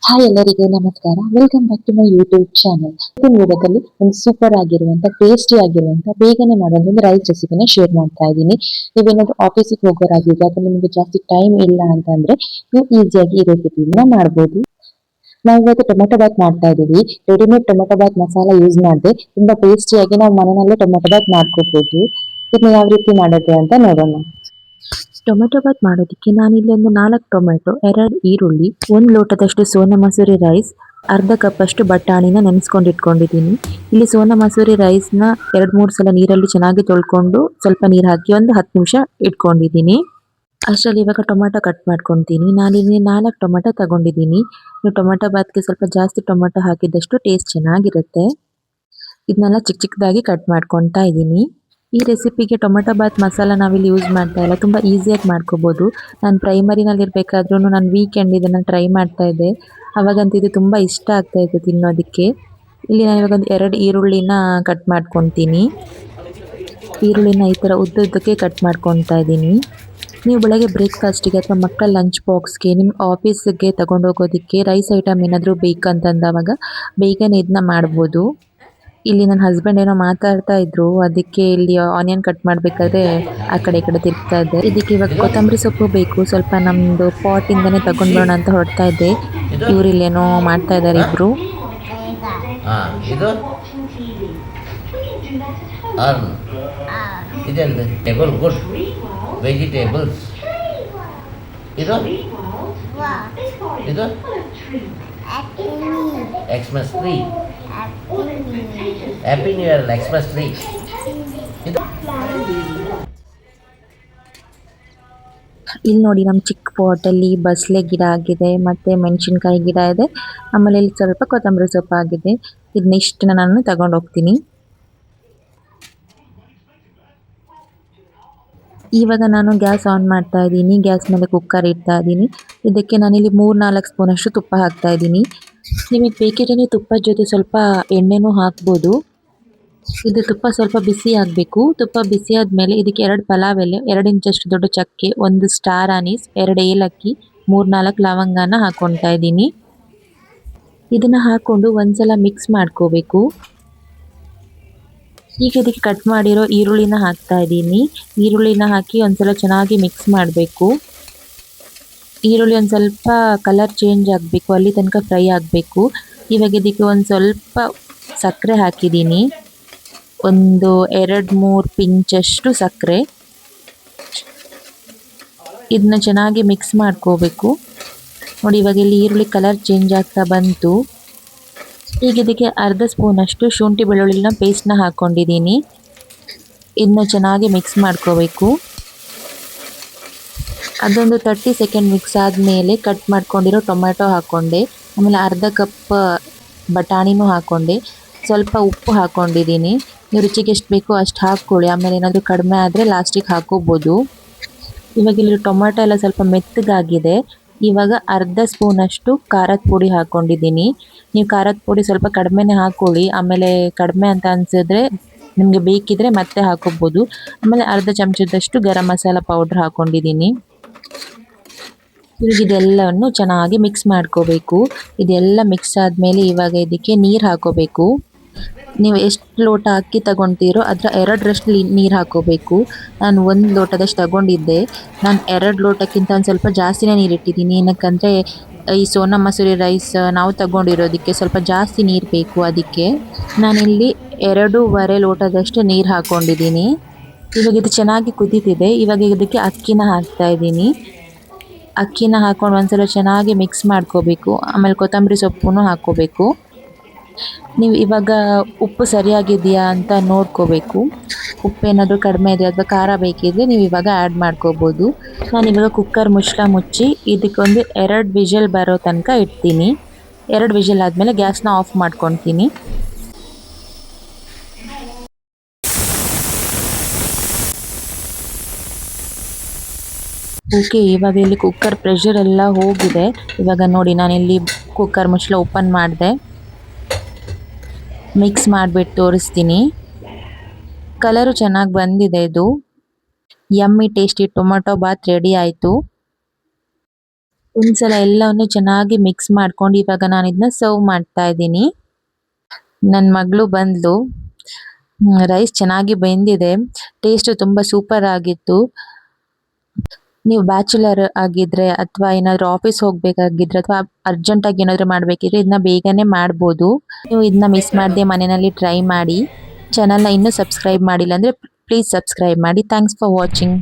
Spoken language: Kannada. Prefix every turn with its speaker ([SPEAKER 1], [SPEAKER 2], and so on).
[SPEAKER 1] ಹಾಯ್ ಎಲ್ಲರಿಗೂ ನಮಸ್ಕಾರ. Welcome back to my YouTube channel. ಈ ವಿಡಿಯೋದಲ್ಲಿ ಒಂದು ಸೂಪರ್ ಆಗಿರುವಂತ ಟೇಸ್ಟಿ ಆಗಿರುವಂತ ಬೇಗನೆ ಮಾಡೋದು ಒಂದು ರೈಸ್ ರೆಸಿಪಿನ ಶೇರ್ ಮಾಡ್ತಾ ಇದ್ದೀನಿ. ನೀವೇನಾದ್ರೂ ಆಫೀಸಿಗೆ ಹೋಗೋರಾಗಿದ್ರೆ ಅಥವಾ ನಿಮಗೆ ಜಾಸ್ತಿ ಟೈಮ್ ಇಲ್ಲ ಅಂತಂದ್ರೆ ನೀವು ಈಸಿಯಾಗಿ ಈ ರೆಸಿಪಿನ ಮಾಡ್ಬೋದು. ನಾವು ಇವತ್ತು ಟೊಮೆಟೊ ಬಾತ್ ಮಾಡ್ತಾ ಇದೀವಿ. Readymade tomato bath masala use ಮಾಡದೆ ತುಂಬಾ ಟೇಸ್ಟಿಯಾಗಿ ನಾವು ಮನೆಯಲ್ಲೇ ಟೊಮೆಟೊ ಬಾತ್ ಮಾಡ್ಕೋಬಹುದು. ಇದನ್ನ ಯಾವ ರೀತಿ ಮಾಡೋದು ಅಂತ ನೋಡೋಣ. ಟೊಮೆಟೊ ಬಾತ್ ಮಾಡೋದಕ್ಕೆ ನಾನಿಲ್ಲಿ ಒಂದು 4 ಟೊಮೆಟೊ, 2 ಈರುಳ್ಳಿ, 1 ಲೋಟದಷ್ಟು ಸೋನಾ ಮಸೂರಿ ರೈಸ್, ಅರ್ಧ ಕಪ್ ಅಷ್ಟು ಬಟಾಣಿನ ನೆನೆಸ್ಕೊಂಡು ಇಟ್ಕೊಂಡಿದ್ದೀನಿ. ಇಲ್ಲಿ ಸೋನಾ ಮಸೂರಿ ರೈಸ್ನ 2-3 ಸಲ ನೀರಲ್ಲಿ ಚೆನ್ನಾಗಿ ತೊಳ್ಕೊಂಡು ಸ್ವಲ್ಪ ನೀರು ಹಾಕಿ ಒಂದು 10 ನಿಮಿಷ ಇಟ್ಕೊಂಡಿದ್ದೀನಿ. ಅಷ್ಟರಲ್ಲಿ ಇವಾಗ ಟೊಮೆಟೊ ಕಟ್ ಮಾಡ್ಕೊತೀನಿ. ನಾನಿಲ್ಲಿ 4 ಟೊಮೆಟೊ ತಗೊಂಡಿದ್ದೀನಿ. ನೀವು ಟೊಮೆಟೊ ಬಾತ್ಗೆ ಸ್ವಲ್ಪ ಜಾಸ್ತಿ ಟೊಮೆಟೊ ಹಾಕಿದಷ್ಟು ಟೇಸ್ಟ್ ಚೆನ್ನಾಗಿರುತ್ತೆ. ಇದನ್ನೆಲ್ಲ ಚಿಕ್ಕ ಚಿಕ್ಕದಾಗಿ ಕಟ್ ಮಾಡ್ಕೊತಾ ಇದ್ದೀನಿ. ಈ ರೆಸಿಪಿಗೆ ಟೊಮೆಟೊ ಬಾತ್ ಮಸಾಲ ನಾವಿಲ್ಲಿ ಯೂಸ್ ಮಾಡ್ತಾ ಇಲ್ಲ, ತುಂಬ ಈಸಿಯಾಗಿ ಮಾಡ್ಕೋಬೋದು. ನಾನು ಪ್ರೈಮರಿನಲ್ಲಿ ಇರಬೇಕಾದ್ರೂ ನಾನು ವೀಕೆಂಡ್ ಇದನ್ನು ಟ್ರೈ ಮಾಡ್ತಾ ಇದ್ದೆ. ಅವಾಗಂತೂ ಇದು ತುಂಬ ಇಷ್ಟ ಆಗ್ತಾ ಇತ್ತು ತಿನ್ನೋದಕ್ಕೆ. ಇಲ್ಲಿ ನಾನು ಇವಾಗ ಒಂದು 2 ಈರುಳ್ಳಿನ ಕಟ್ ಮಾಡ್ಕೊತೀನಿ. ಈರುಳ್ಳಿನ ಈ ಥರ ಉದ್ದಕ್ಕೆ ಕಟ್ ಮಾಡ್ಕೊತಾ ಇದ್ದೀನಿ. ನೀವು ಬೆಳಗ್ಗೆ ಬ್ರೇಕ್ಫಾಸ್ಟಿಗೆ ಅಥವಾ ಮಕ್ಕಳ ಲಂಚ್ ಬಾಕ್ಸ್ಗೆ, ನಿಮ್ಮ ಆಫೀಸಿಗೆ ತಗೊಂಡೋಗೋದಕ್ಕೆ ರೈಸ್ ಐಟಮ್ ಏನಾದರೂ ಬೇಕಂತಂದವಾಗ ಬೇಗನೆ ಇದನ್ನ ಮಾಡ್ಬೋದು. ಇಲ್ಲಿ ನನ್ನ ಹಸ್ಬೆಂಡ್ ಏನೋ ಮಾತಾಡ್ತಾ ಇದ್ರು, ಅದಕ್ಕೆ ಇಲ್ಲಿ ಆನಿಯನ್ ಕಟ್ ಮಾಡಬೇಕಾದ್ರೆ ಆ ಕಡೆ ಈ ಕಡೆ ತಿರುಗ್ತಾ ಇದ್ದೆ. ಇದಕ್ಕೆ ಇವಾಗ ಕೊತ್ತಂಬರಿ ಸೊಪ್ಪು ಬೇಕು, ಸ್ವಲ್ಪ ನಮ್ಮದು ಪಾಟಿಂದನೇ ತಗೊಂಡ್ಬರೋಣ ಅಂತ ಹೊರಡ್ತಾ ಇದ್ದೆ. ಇವ್ರು ಇಲ್ಲೇನೋ ಮಾಡ್ತಾ ಇದ್ದಾರೆ ಇಬ್ರು.
[SPEAKER 2] ಇದು ಇದೆಲ್ಲ ಟೇಬಲ್ ಗುಡ್ ವೆಜಿಟೇಬಲ್ಸ್. ಇದು ಇದು Xmas tree, happy new year Xmas tree.
[SPEAKER 1] ಇಲ್ಲಿ ನೋಡಿ ನಮ್ಮ ಚಿಕ್ಕ ಪಾಟಲ್ಲಿ ಬಸಳೆ ಗಿಡ ಆಗಿದೆ, ಮತ್ತು ಮೆಣಸಿನ್ಕಾಯಿ ಗಿಡ ಇದೆ, ಆಮೇಲೆ ಇಲ್ಲಿ ಸ್ವಲ್ಪ ಕೊತ್ತಂಬರಿ ಸೊಪ್ಪು ಆಗಿದೆ. ಇದನ್ನಿಷ್ಟನ್ನ ನಾನು ತಗೊಂಡು ಹೋಗ್ತೀನಿ. ಇವಾಗ ನಾನು ಗ್ಯಾಸ್ ಆನ್ ಮಾಡ್ತಾ ಇದ್ದೀನಿ. ಗ್ಯಾಸ್ ಮೇಲೆ ಕುಕ್ಕರ್ ಇಡ್ತಾ ಇದ್ದೀನಿ. ಇದಕ್ಕೆ ನಾನಿಲ್ಲಿ 3-4 ಸ್ಪೂನಷ್ಟು ತುಪ್ಪ ಹಾಕ್ತಾ ಇದ್ದೀನಿ. ನಿಮಗೆ ಬೇಕಿದ್ರೆ ತುಪ್ಪದ ಜೊತೆ ಸ್ವಲ್ಪ ಎಣ್ಣೆನೂ ಹಾಕ್ಬೋದು. ಇದು ತುಪ್ಪ ಸ್ವಲ್ಪ ಬಿಸಿ ಆಗಬೇಕು. ತುಪ್ಪ ಬಿಸಿ ಆದಮೇಲೆ ಇದಕ್ಕೆ 2 ಪಲಾವ್ ಎಲೆ, 2 ಇಂಚಷ್ಟು ದೊಡ್ಡ ಚಕ್ಕೆ, 1 ಸ್ಟಾರ್ ಆನೀಸ್, 2 ಏಲಕ್ಕಿ, 3-4 ಲವಂಗನ ಹಾಕ್ಕೊತಾ ಇದ್ದೀನಿ. ಇದನ್ನು ಹಾಕ್ಕೊಂಡು ಒಂದ್ಸಲ ಮಿಕ್ಸ್ ಮಾಡ್ಕೋಬೇಕು. ಈಗ ಇದಕ್ಕೆ ಕಟ್ ಮಾಡಿರೋ ಈರುಳ್ಳಿನ ಹಾಕ್ತಾ ಇದ್ದೀನಿ. ಈರುಳ್ಳಿನ ಹಾಕಿ ಒಂದ್ಸಲ ಚೆನ್ನಾಗಿ ಮಿಕ್ಸ್ ಮಾಡಬೇಕು. ಈರುಳ್ಳಿ ಒಂದು ಸ್ವಲ್ಪ ಕಲರ್ ಚೇಂಜ್ ಆಗಬೇಕು, ಅಲ್ಲಿ ತನಕ ಫ್ರೈ ಆಗಬೇಕು. ಇವಾಗ ಇದಕ್ಕೆ ಒಂದು ಸ್ವಲ್ಪ ಸಕ್ಕರೆ ಹಾಕಿದ್ದೀನಿ, ಒಂದು 2-3 ಪಿಂಚಷ್ಟು ಸಕ್ಕರೆ. ಇದನ್ನ ಚೆನ್ನಾಗಿ ಮಿಕ್ಸ್ ಮಾಡ್ಕೋಬೇಕು. ನೋಡಿ ಇವಾಗ ಇಲ್ಲಿ ಈರುಳ್ಳಿ ಕಲರ್ ಚೇಂಜ್ ಆಗ್ತಾ ಬಂತು. ಈಗ ಇದಕ್ಕೆ ಅರ್ಧ ಸ್ಪೂನಷ್ಟು ಶುಂಠಿ ಬೆಳ್ಳುಳ್ಳಿನ ಪೇಸ್ಟ್ನ ಹಾಕ್ಕೊಂಡಿದ್ದೀನಿ. ಇದನ್ನ ಚೆನ್ನಾಗಿ ಮಿಕ್ಸ್ ಮಾಡ್ಕೋಬೇಕು. ಅದೊಂದು 30 ಸೆಕೆಂಡ್ ಮಿಕ್ಸ್ ಆದಮೇಲೆ ಕಟ್ ಮಾಡ್ಕೊಂಡಿರೋ ಟೊಮೆಟೊ ಹಾಕ್ಕೊಂಡೆ, ಆಮೇಲೆ ಅರ್ಧ ಕಪ್ ಬಟಾಣಿನೂ ಹಾಕ್ಕೊಂಡೆ, ಸ್ವಲ್ಪ ಉಪ್ಪು ಹಾಕ್ಕೊಂಡಿದ್ದೀನಿ. ನೀವು ರುಚಿಗೆ ಎಷ್ಟು ಬೇಕೋ ಅಷ್ಟು ಹಾಕ್ಕೊಳ್ಳಿ, ಆಮೇಲೆ ಏನಾದರೂ ಕಡಿಮೆ ಆದರೆ ಲಾಸ್ಟಿಗೆ ಹಾಕೋಬೋದು. ಇವಾಗ ಇಲ್ಲಿ ಟೊಮೆಟೊ ಎಲ್ಲ ಸ್ವಲ್ಪ ಮೆತ್ತಗಾಗಿದೆ. ಇವಾಗ ಅರ್ಧ ಸ್ಪೂನಷ್ಟು ಖಾರದ ಪುಡಿ ಹಾಕ್ಕೊಂಡಿದ್ದೀನಿ. ನೀವು ಖಾರದ ಪುಡಿ ಸ್ವಲ್ಪ ಕಡಿಮೆನೇ ಹಾಕ್ಕೊಳ್ಳಿ, ಆಮೇಲೆ ಕಡಿಮೆ ಅಂತ ಅನಿಸಿದ್ರೆ ನಿಮಗೆ ಬೇಕಿದ್ರೆ ಮತ್ತೆ ಹಾಕೋಬೋದು. ಆಮೇಲೆ ಅರ್ಧ ಚಮಚದಷ್ಟು ಗರಂ ಮಸಾಲ ಪೌಡ್ರ್ ಹಾಕ್ಕೊಂಡಿದ್ದೀನಿ. ಈಗ ಇದೆಲ್ಲವನ್ನು ಚೆನ್ನಾಗಿ ಮಿಕ್ಸ್ ಮಾಡ್ಕೋಬೇಕು. ಇದೆಲ್ಲ ಮಿಕ್ಸ್ ಆದಮೇಲೆ ಇವಾಗ ಇದಕ್ಕೆ ನೀರು ಹಾಕೋಬೇಕು. ನೀವು ಎಷ್ಟು ಲೋಟ ಅಕ್ಕಿ ತಗೊತೀರೋ ಅದರ 2ರಷ್ಟು ನೀರು ಹಾಕೋಬೇಕು. ನಾನು 1 ಲೋಟದಷ್ಟು ತಗೊಂಡಿದ್ದೆ. ನಾನು 2 ಲೋಟಕ್ಕಿಂತ ಒಂದು ಸ್ವಲ್ಪ ಜಾಸ್ತಿನೇ ನೀರು ಇಟ್ಟಿದ್ದೀನಿ. ಏನಕ್ಕಂದರೆ ಈ ಸೋನಾ ಮಸೂರಿ ರೈಸ್ ನಾವು ತಗೊಂಡಿರೋದಕ್ಕೆ ಸ್ವಲ್ಪ ಜಾಸ್ತಿ ನೀರು ಬೇಕು. ಅದಕ್ಕೆ ನಾನಿಲ್ಲಿ 2.5 ಲೋಟದಷ್ಟು ನೀರು ಹಾಕ್ಕೊಂಡಿದ್ದೀನಿ. ಇವಾಗ ಇದು ಚೆನ್ನಾಗಿ ಕುದೀತಿದೆ. ಇವಾಗ ಇದಕ್ಕೆ ಅಕ್ಕಿನ ಹಾಕ್ತಾ ಇದ್ದೀನಿ. ಅಕ್ಕಿನ ಹಾಕ್ಕೊಂಡು ಒಂದ್ಸಲ ಚೆನ್ನಾಗಿ ಮಿಕ್ಸ್ ಮಾಡ್ಕೋಬೇಕು. ಆಮೇಲೆ ಕೊತ್ತಂಬರಿ ಸೊಪ್ಪು ಹಾಕ್ಕೋಬೇಕು. ನೀವು ಇವಾಗ ಉಪ್ಪು ಸರಿಯಾಗಿದೆಯಾ ಅಂತ ನೋಡ್ಕೋಬೇಕು. ಉಪ್ಪೇನಾದರೂ ಕಡಿಮೆ ಇದೆ ಅಥವಾ ಖಾರ ಬೇಕಿದ್ರೆ ನೀವು ಇವಾಗ ಆ್ಯಡ್ ಮಾಡ್ಕೋಬೋದು. ನಾನಿವಾಗ ಕುಕ್ಕರ್ ಮುಚ್ಚಿ ಇದಕ್ಕೊಂದು 2 ವಿಷಲ್ ಬರೋ ತನಕ ಇಡ್ತೀನಿ. 2 ವಿಷಲ್ ಆದಮೇಲೆ ಗ್ಯಾಸ್ನ ಆಫ್ ಮಾಡ್ಕೊತೀನಿ. ಓಕೆ, ಇವಾಗ ಇಲ್ಲಿ ಕುಕ್ಕರ್ ಪ್ರೆಷರ್ ಎಲ್ಲ ಹೋಗಿದೆ. ಇವಾಗ ನೋಡಿ ನಾನಿಲ್ಲಿ ಕುಕ್ಕರ್ ಮುಚ್ಚಳ ಓಪನ್ ಮಾಡಿದೆ. ಮಿಕ್ಸ್ ಮಾಡಿಬಿಟ್ಟು ತೋರಿಸ್ತೀನಿ. ಕಲರು ಚೆನ್ನಾಗಿ ಬಂದಿದೆ. ಇದು yummy tasty tomato bath ready ಆಯಿತು. ಒಂದ್ಸಲ ಎಲ್ಲವನ್ನು ಚೆನ್ನಾಗಿ ಮಿಕ್ಸ್ ಮಾಡ್ಕೊಂಡು ಇವಾಗ ನಾನು ಇದನ್ನ ಸರ್ವ್ ಮಾಡ್ತಾ ಇದ್ದೀನಿ. ನನ್ನ ಮಗಳು ಬಂದ್ಲು. ರೈಸ್ ಚೆನ್ನಾಗಿ ಬೆಂದಿದೆ. ಟೇಸ್ಟ್ ತುಂಬಾ ಸೂಪರ್ ಆಗಿತ್ತು. ನೀವು ಬ್ಯಾಚುಲರ್ ಆಗಿದ್ರೆ ಅಥವಾ ಏನಾದ್ರು ಆಫೀಸ್ ಹೋಗ್ಬೇಕಾಗಿದ್ರೆ ಅಥವಾ ಅರ್ಜೆಂಟ್ ಆಗಿ ಏನಾದ್ರು ಮಾಡ್ಬೇಕಿದ್ರೆ ಇದನ್ನ ಬೇಗನೆ ಮಾಡ್ಬೋದು. ನೀವು ಇದನ್ನ ಮಿಸ್ ಮಾಡದೆ ಮನೆಯಲ್ಲಿ ಟ್ರೈ ಮಾಡಿ. ಚಾನಲ್ನ ಇನ್ನೂ ಸಬ್ಸ್ಕ್ರೈಬ್ ಮಾಡಿಲ್ಲ ಅಂದ್ರೆ ಪ್ಲೀಸ್ ಸಬ್ಸ್ಕ್ರೈಬ್ ಮಾಡಿ. Thanks for watching.